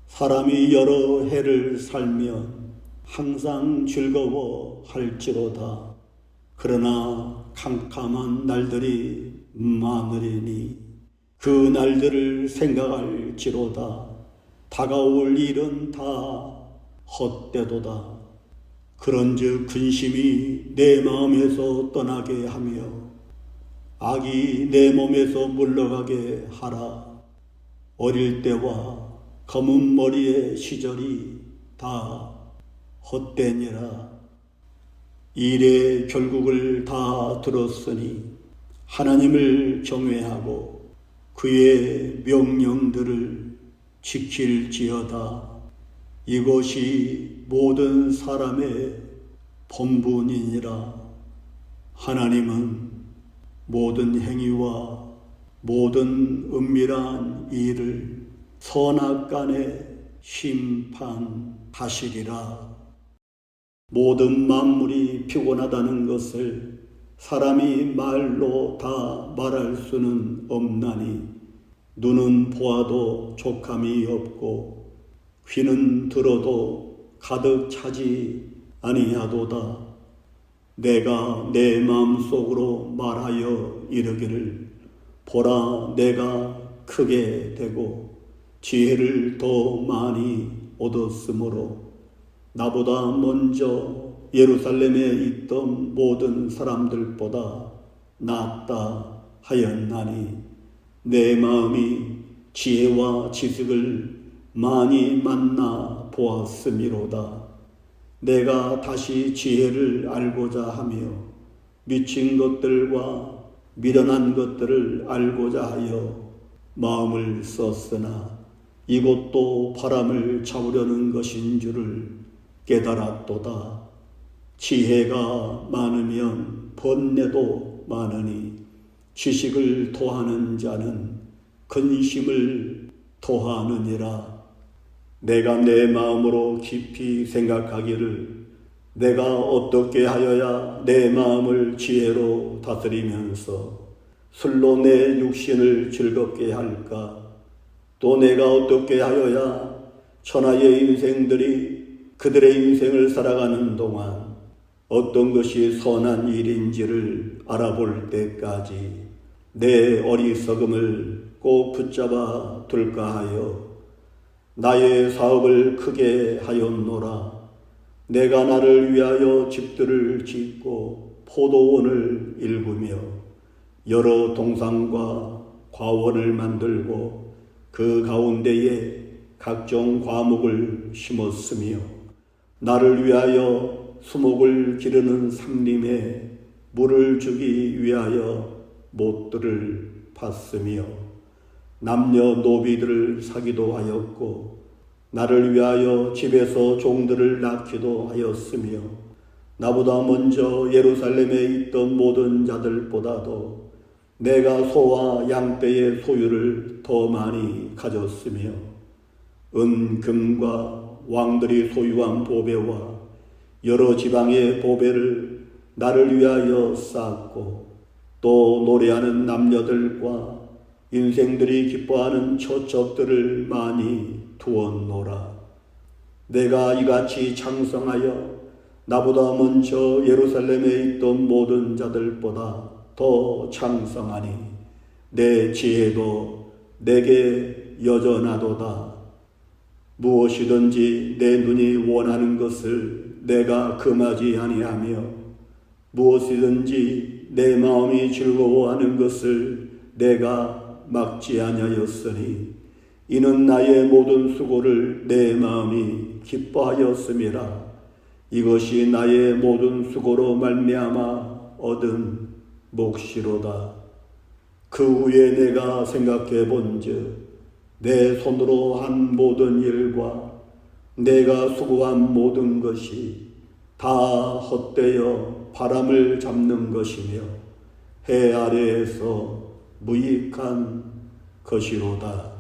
사람이 여러 해를 살면 항상 즐거워 할지로다. 그러나 캄캄한 날들이 많으리니 그 날들을 생각할지로다. 다가올 일은 다 헛되도다. 그런즉 근심이 내 마음에서 떠나게 하며 악이 내 몸에서 물러가게 하라. 어릴 때와 검은 머리의 시절이 다 헛되니라. 일의 결국을 다 들었으니 하나님을 경외하고 그의 명령들을 지킬지어다. 이것이 모든 사람의 본분이니라. 하나님은 모든 행위와 모든 은밀한 일을 선악간에 심판하시리라. 모든 만물이 피곤하다는 것을 사람이 말로 다 말할 수는 없나니 눈은 보아도 족함이 없고 귀는 들어도 가득 차지 아니하도다. 내가 내 마음속으로 말하여 이르기를 보라, 내가 크게 되고 지혜를 더 많이 얻었으므로 나보다 먼저 예루살렘에 있던 모든 사람들보다 낫다 하였나니 내 마음이 지혜와 지식을 많이 만나 보았음이로다. 내가 다시 지혜를 알고자 하며 미친 것들과 미련한 것들을 알고자 하여 마음을 썼으나 이것도 바람을 잡으려는 것인 줄을 깨달았도다. 지혜가 많으면 번뇌도 많으니 지식을 토하는 자는 근심을 토하느니라. 내가 내 마음으로 깊이 생각하기를 내가 어떻게 하여야 내 마음을 지혜로 다스리면서 술로 내 육신을 즐겁게 할까? 또 내가 어떻게 하여야 천하의 인생들이 그들의 인생을 살아가는 동안 어떤 것이 선한 일인지를 알아볼 때까지 내 어리석음을 꼭 붙잡아 둘까 하여 나의 사업을 크게 하였노라. 내가 나를 위하여 집들을 짓고 포도원을 일구며 여러 동산과 과원을 만들고 그 가운데에 각종 과목을 심었으며 나를 위하여 수목을 기르는 삼림에 물을 주기 위하여 못들을 팠으며 남녀 노비들을 사기도 하였고 나를 위하여 집에서 종들을 낳기도 하였으며 나보다 먼저 예루살렘에 있던 모든 자들보다도 내가 소와 양떼의 소유를 더 많이 가졌으며 은금과 왕들이 소유한 보배와 여러 지방의 보배를 나를 위하여 쌓았고 또 노래하는 남녀들과 인생들이 기뻐하는 초척들을 많이 두었노라. 내가 이같이 창성하여 나보다 먼저 예루살렘에 있던 모든 자들보다 더 창성하니 내 지혜도 내게 여전하도다. 무엇이든지 내 눈이 원하는 것을 내가 금하지 아니하며 무엇이든지 내 마음이 즐거워하는 것을 내가 막지 아니하였으니 이는 나의 모든 수고를 내 마음이 기뻐하였음이라. 이것이 나의 모든 수고로 말미암아 얻은 몫이로다. 그 후에 내가 생각해 본즉 내 손으로 한 모든 일과 내가 수고한 모든 것이 다 헛되어 바람을 잡는 것이며 해 아래에서 무익한 것이로다.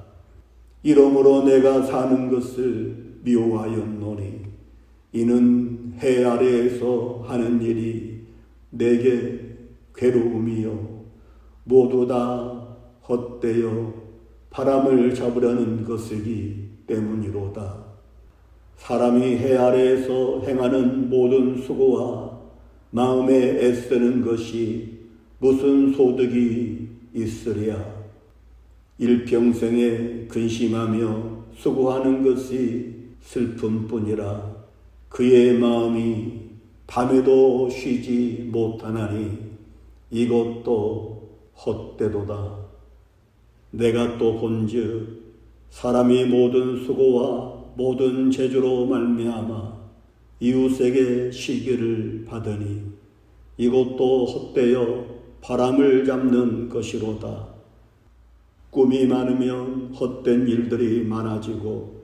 이러므로 내가 사는 것을 미워하였노니 이는 해 아래에서 하는 일이 내게 괴로움이요 모두 다 헛되어 바람을 잡으려는 것이기 때문이로다. 사람이 해 아래에서 행하는 모든 수고와 마음에 애쓰는 것이 무슨 소득이 있으랴. 일평생에 근심하며 수고하는 것이 슬픔뿐이라. 그의 마음이 밤에도 쉬지 못하나니 이것도 헛되도다. 내가 또 본즉 사람이 모든 수고와 모든 재주로 말미암아 이웃에게 시기를 받으니 이것도 헛되어 바람을 잡는 것이로다. 꿈이 많으면 헛된 일들이 많아지고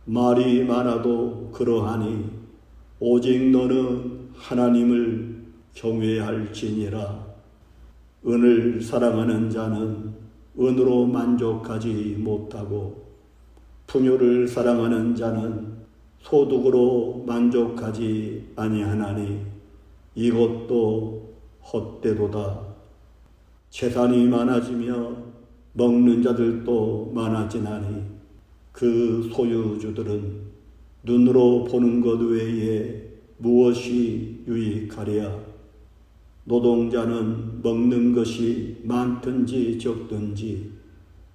말이 많아도 그러하니 오직 너는 하나님을 경외할지니라. 은을 사랑하는 자는 은으로 만족하지 못하고 풍요를 사랑하는 자는 소득으로 만족하지 아니하나니 이것도 헛되도다. 재산이 많아지며 먹는 자들도 많아지나니 그 소유주들은 눈으로 보는 것 외에 무엇이 유익하랴. 노동자는 먹는 것이 많든지 적든지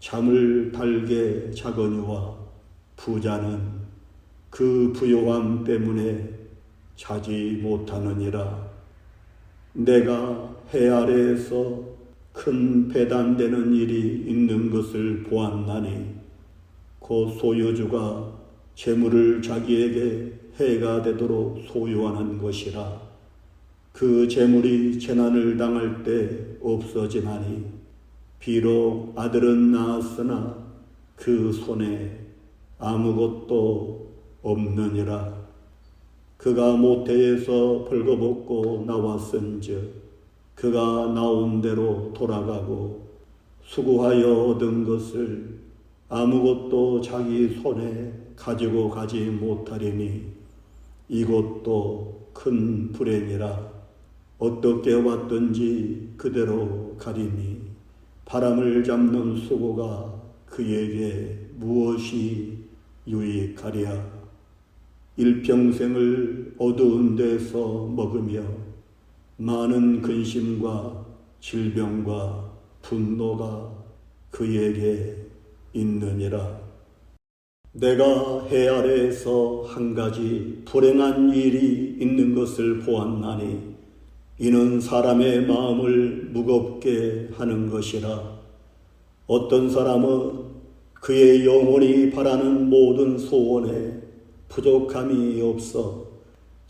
잠을 달게 자거니와 부자는 그 부요함 때문에 자지 못하느니라. 내가 해 아래에서 큰 배단되는 일이 있는 것을 보았나니 곧 소유주가 재물을 자기에게 해가 되도록 소유하는 것이라. 그 재물이 재난을 당할 때 없어지나니 비록 아들은 낳았으나 그 손에 아무것도 없느니라. 그가 모태에서 벌거벗고 나왔은즉 그가 나온 대로 돌아가고 수고하여 얻은 것을 아무것도 자기 손에 가지고 가지 못하리니 이것도 큰 불행이라. 어떻게 왔든지 그대로 가리니 바람을 잡는 수고가 그에게 무엇이 유익하랴. 일평생을 어두운 데서 먹으며 많은 근심과 질병과 분노가 그에게 있느니라. 내가 해 아래에서 한 가지 불행한 일이 있는 것을 보았나니 이는 사람의 마음을 무겁게 하는 것이라. 어떤 사람은 그의 영혼이 바라는 모든 소원에 부족함이 없어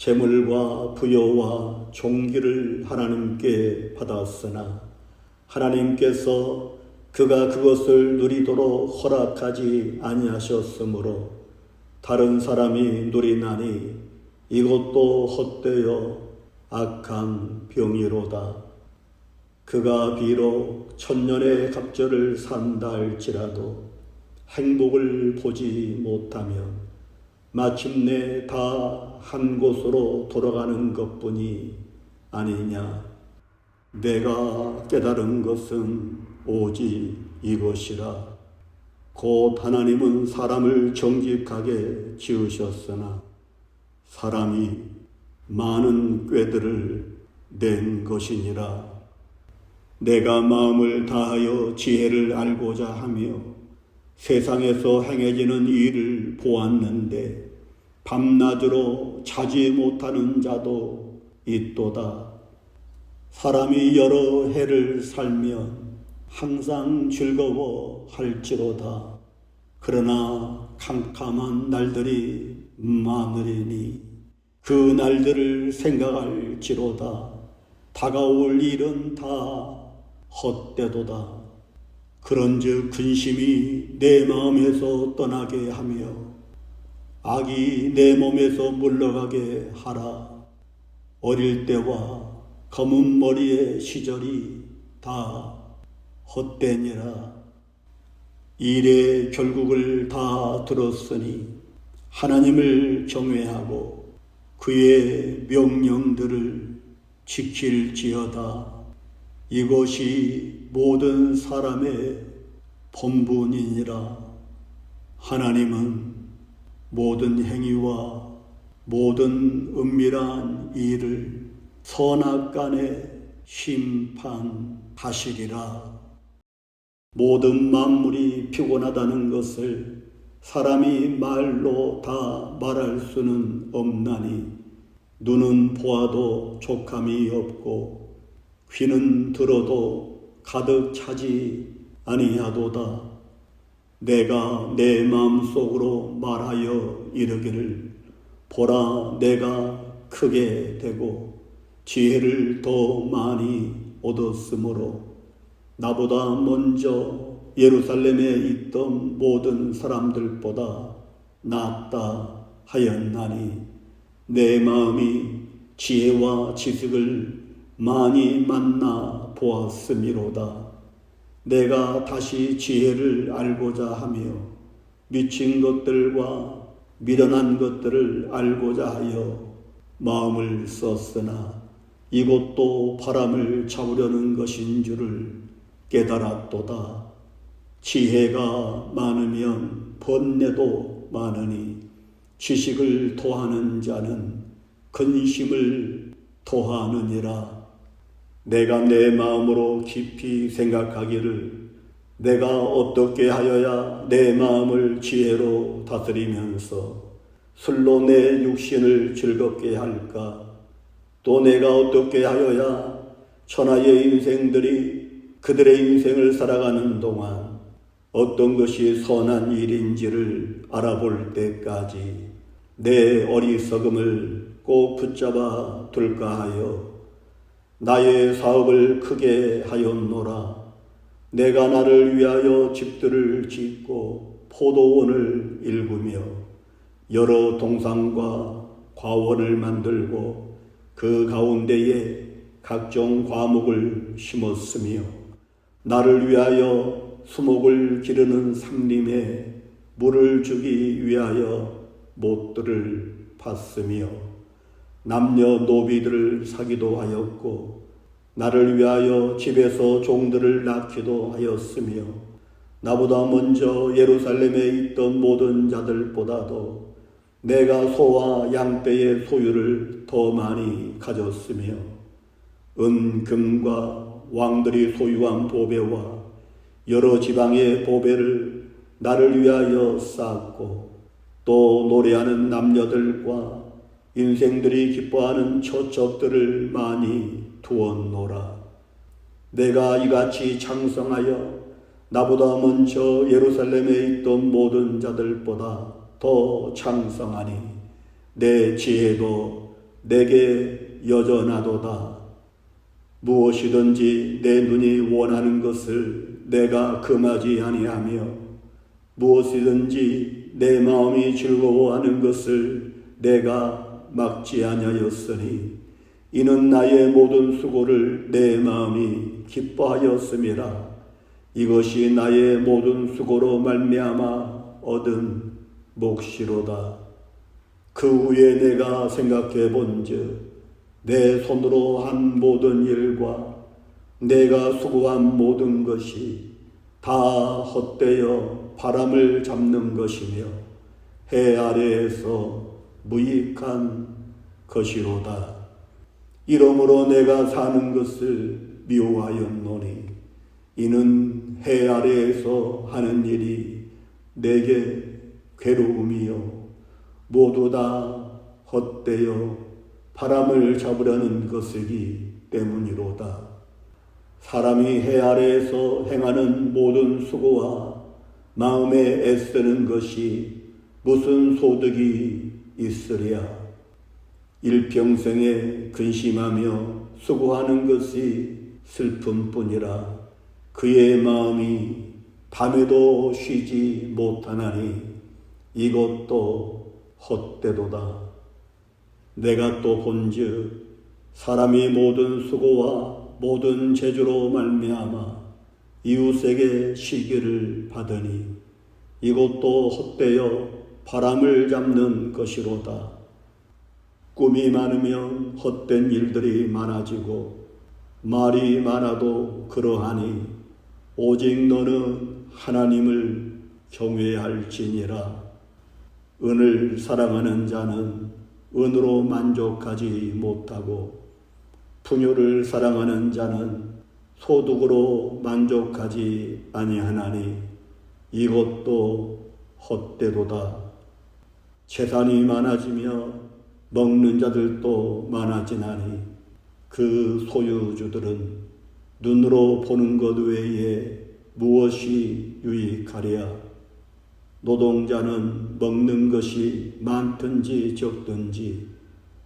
재물과 부여와 존귀를 하나님께 받았으나 하나님께서 그가 그것을 누리도록 허락하지 아니하셨으므로 다른 사람이 누리나니 이것도 헛되어 악한 병이로다. 그가 비록 천년의 갑절을 산다 할지라도 행복을 보지 못하면 마침내 다 한 곳으로 돌아가는 것뿐이 아니냐. 내가 깨달은 것은 오직 이것이라. 곧 하나님은 사람을 정직하게 지으셨으나 사람이 많은 꾀들을 낸 것이니라. 내가 마음을 다하여 지혜를 알고자 하며 세상에서 행해지는 일을 보았는데 밤낮으로 자지 못하는 자도 있도다. 사람이 여러 해를 살면 항상 즐거워 할지로다. 그러나 캄캄한 날들이 많으리니 그 날들을 생각할지로다. 다가올 일은 다 헛되도다. 그런즉 근심이 내 마음에서 떠나게 하며 악이 내 몸에서 물러가게 하라. 어릴 때와 검은 머리의 시절이 다 헛되니라. 일의 결국을 다 들었으니 하나님을 경외하고 그의 명령들을 지킬지어다. 이것이 모든 사람의 본분이니라. 하나님은 모든 행위와 모든 은밀한 일을 선악간에 심판하시리라. 모든 만물이 피곤하다는 것을 사람이 말로 다 말할 수는 없나니 눈은 보아도 족함이 없고 귀는 들어도 가득 차지 아니하도다. 내가 내 마음속으로 말하여 이르기를 보라, 내가 크게 되고 지혜를 더 많이 얻었으므로 나보다 먼저 예루살렘에 있던 모든 사람들보다 낫다 하였나니 내 마음이 지혜와 지식을 많이 만나 보았음이로다. 내가 다시 지혜를 알고자 하며 미친 것들과 미련한 것들을 알고자 하여 마음을 썼으나 이것도 바람을 잡으려는 것인 줄을 깨달았도다. 지혜가 많으면 번뇌도 많으니 지식을 토하는 자는 근심을 토하느니라. 내가 내 마음으로 깊이 생각하기를 내가 어떻게 하여야 내 마음을 지혜로 다스리면서 술로 내 육신을 즐겁게 할까? 또 내가 어떻게 하여야 천하의 인생들이 그들의 인생을 살아가는 동안 어떤 것이 선한 일인지를 알아볼 때까지 내 어리석음을 꼭 붙잡아 둘까 하여 나의 사업을 크게 하였노라. 내가 나를 위하여 집들을 짓고 포도원을 일구며 여러 동산과 과원을 만들고 그 가운데에 각종 과목을 심었으며 나를 위하여 수목을 기르는 삼림에 물을 주기 위하여 못들을 팠으며 남녀 노비들을 사기도 하였고 나를 위하여 집에서 종들을 낳기도 하였으며 나보다 먼저 예루살렘에 있던 모든 자들보다도 내가 소와 양떼의 소유를 더 많이 가졌으며 금과 왕들이 소유한 보배와 여러 지방의 보배를 나를 위하여 쌓았고 또 노래하는 남녀들과 인생들이 기뻐하는 처첩들을 많이 두었노라. 내가 이같이 창성하여 나보다 먼저 예루살렘에 있던 모든 자들보다 더 창성하니 내 지혜도 내게 여전하도다. 무엇이든지 내 눈이 원하는 것을 내가 금하지 아니하며 무엇이든지 내 마음이 즐거워하는 것을 내가 막지 아니하였으니 이는 나의 모든 수고를 내 마음이 기뻐하였음이라. 이것이 나의 모든 수고로 말미암아 얻은 몫이로다. 그 후에 내가 생각해 본즉 내 손으로 한 모든 일과 내가 수고한 모든 것이 다 헛되어 바람을 잡는 것이며 해 아래에서 무익한 것이로다. 이러므로 내가 사는 것을 미워하였노니 이는 해 아래에서 하는 일이 내게 괴로움이요 모두 다 헛되어 바람을 잡으려는 것이기 때문이로다. 사람이 해 아래에서 행하는 모든 수고와 마음에 애쓰는 것이 무슨 소득이 있으랴. 일평생에 근심하며 수고하는 것이 슬픔뿐이라. 그의 마음이 밤에도 쉬지 못하나니 이것도 헛되도다. 내가 또 본즉 사람이 모든 수고와 모든 재주로 말미암아 이웃에게 시기를 받으니 이것도 헛되어 바람을 잡는 것이로다. 꿈이 많으면 헛된 일들이 많아지고 말이 많아도 그러하니 오직 너는 하나님을 경외할지니라. 은을 사랑하는 자는 은으로 만족하지 못하고 풍요를 사랑하는 자는 소득으로 만족하지 아니하나니 이것도 헛되도다. 재산이 많아지며 먹는 자들도 많아지나니 그 소유주들은 눈으로 보는 것 외에 무엇이 유익하랴. 노동자는 먹는 것이 많든지 적든지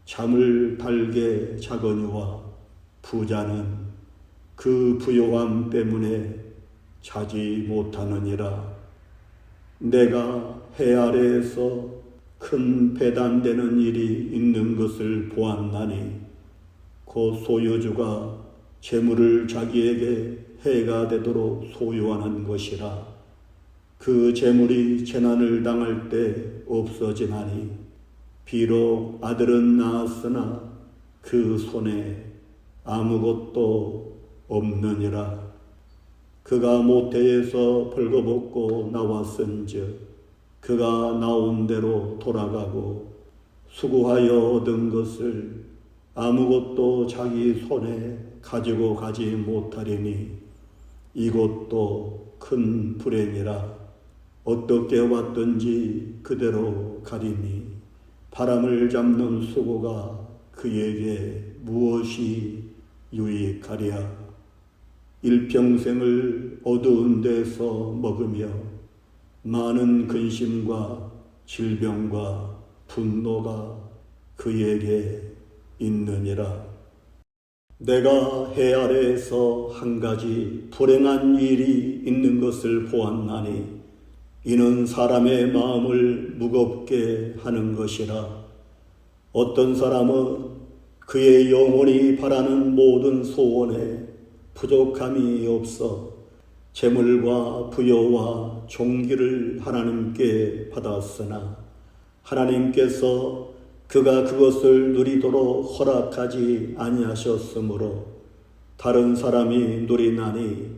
잠을 달게 자거니와 부자는 그 부요함 때문에 자지 못하느니라. 내가 해 아래에서 큰 배단되는 일이 있는 것을 보았나니 곧 소유주가 재물을 자기에게 해가 되도록 소유하는 것이라. 그 재물이 재난을 당할 때 없어지나니 비록 아들은 낳았으나 그 손에 아무것도 없느니라. 그가 모태에서 벌거벗고 나왔은즉 그가 나온 대로 돌아가고 수고하여 얻은 것을 아무것도 자기 손에 가지고 가지 못하리니 이것도 큰 불행이라. 어떻게 왔든지 그대로 가리니 바람을 잡는 수고가 그에게 무엇이 유익하랴. 일평생을 어두운 데서 먹으며 많은 근심과 질병과 분노가 그에게 있느니라. 내가 해 아래에서 한 가지 불행한 일이 있는 것을 보았나니 이는 사람의 마음을 무겁게 하는 것이라. 어떤 사람은 그의 영혼이 바라는 모든 소원에 부족함이 없어 재물과 부여와 존귀를 하나님께 받았으나 하나님께서 그가 그것을 누리도록 허락하지 아니하셨으므로 다른 사람이 누리나니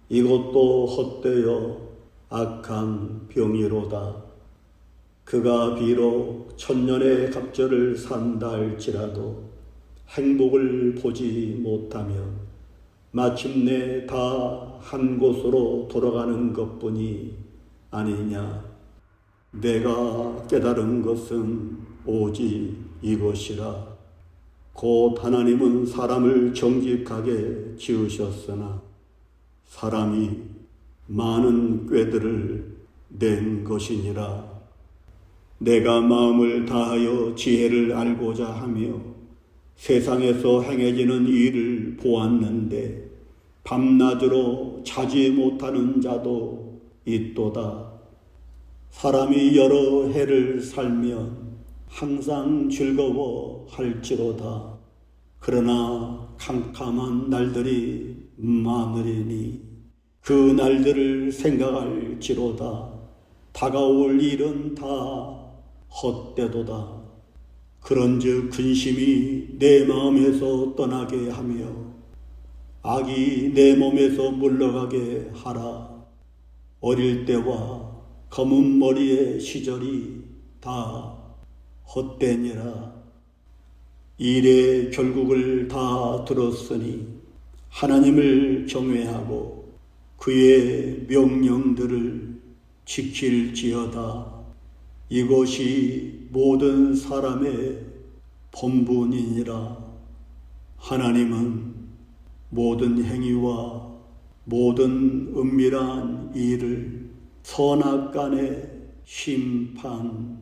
이것도 헛되어 악한 병이로다. 그가 비록 천년의 갑절을 산다 할지라도 행복을 보지 못하며 마침내 다 한 곳으로 돌아가는 것뿐이 아니냐. 내가 깨달은 것은 오직 이것이라. 곧 하나님은 사람을 정직하게 지으셨으나 사람이 많은 꾀들을 낸 것이니라. 내가 마음을 다하여 지혜를 알고자 하며 세상에서 행해지는 일을 보았는데 밤낮으로 자지 못하는 자도 있도다. 사람이 여러 해를 살면 항상 즐거워할지로다. 그러나 캄캄한 날들이 많으리니 그 날들을 생각할지로다. 다가올 일은 다 헛되도다. 그런즉 근심이 내 마음에서 떠나게 하며 악이 내 몸에서 물러가게 하라. 어릴 때와 검은 머리의 시절이 다 헛되니라. 일의 결국을 다 들었으니 하나님을 경외하고 그의 명령들을 지킬지어다. 이것이 모든 사람의 본분이니라. 하나님은 모든 행위와 모든 은밀한 일을 선악간에 심판하시리라.